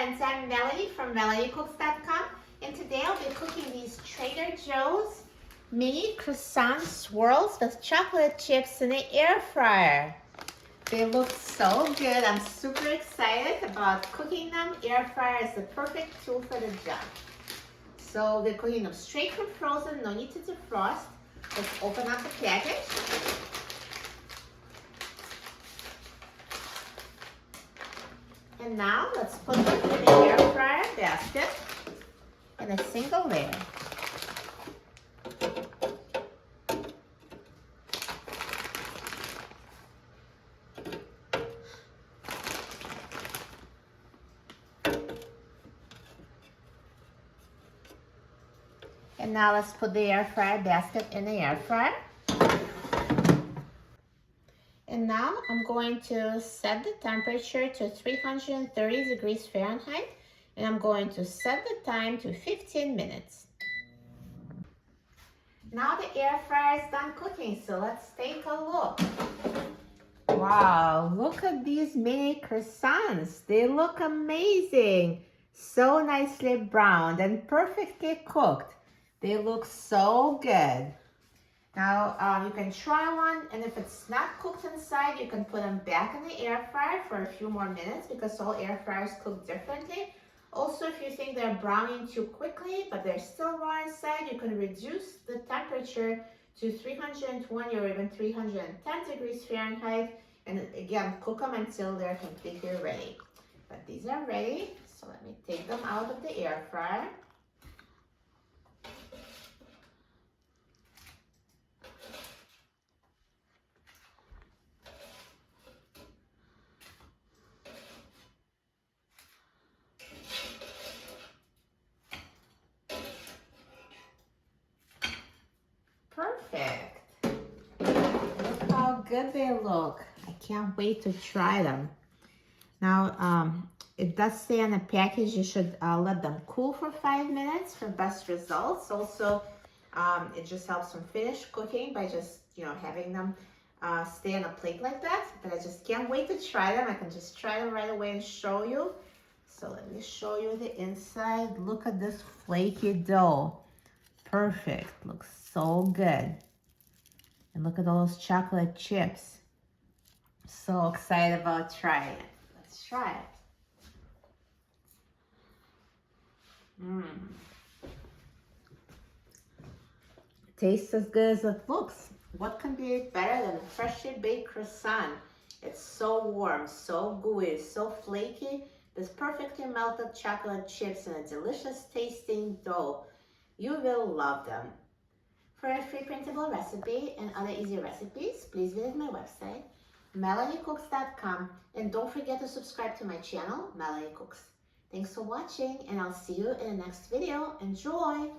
friends, I'm Melanie from MelanieCooks.com, and today I'll be cooking these Trader Joe's mini croissant swirls with chocolate chips in the air fryer. They look so good. I'm super excited about cooking them. Air fryer is the perfect tool for the job. So we're cooking them straight from frozen, no need to defrost. Let's open up the package. And now let's put them in the air fryer basket in a single layer. And now let's put the air fryer basket in the air fryer. And now I'm going to set the temperature to 330 degrees Fahrenheit, and I'm going to set the time to 15 minutes. Now the air fryer is done cooking, so let's take a look. Wow, look at these mini croissants. They look amazing. So nicely browned and perfectly cooked. They look so good. Now, you can try one, and if it's not cooked inside, you can put them back in the air fryer for a few more minutes because all air fryers cook differently. Also, if you think they're browning too quickly, but they're still raw inside, you can reduce the temperature to 320 or even 310 degrees Fahrenheit, and again, cook them until they're completely ready. But these are ready, so let me take them out of the air fryer. Perfect. Look how good they look. I can't wait to try them. Now, it does say on the package you should let them cool for 5 minutes for best results. Also, it just helps them finish cooking by just, having them stay on a plate like that. But I just can't wait to try them. I can just try them right away and show you. So let me show you the inside. Look at this flaky dough. Perfect. Looks so good. And look at all those chocolate chips. So excited about trying it. Let's try it. Tastes as good as it looks. What can be better than a freshly baked croissant? It's so warm, so gooey, so flaky. There's perfectly melted chocolate chips and a delicious tasting dough. You will love them. For a free printable recipe and other easy recipes, please visit my website, MelanieCooks.com, and don't forget to subscribe to my channel, Melanie Cooks. Thanks for watching, and I'll see you in the next video. Enjoy!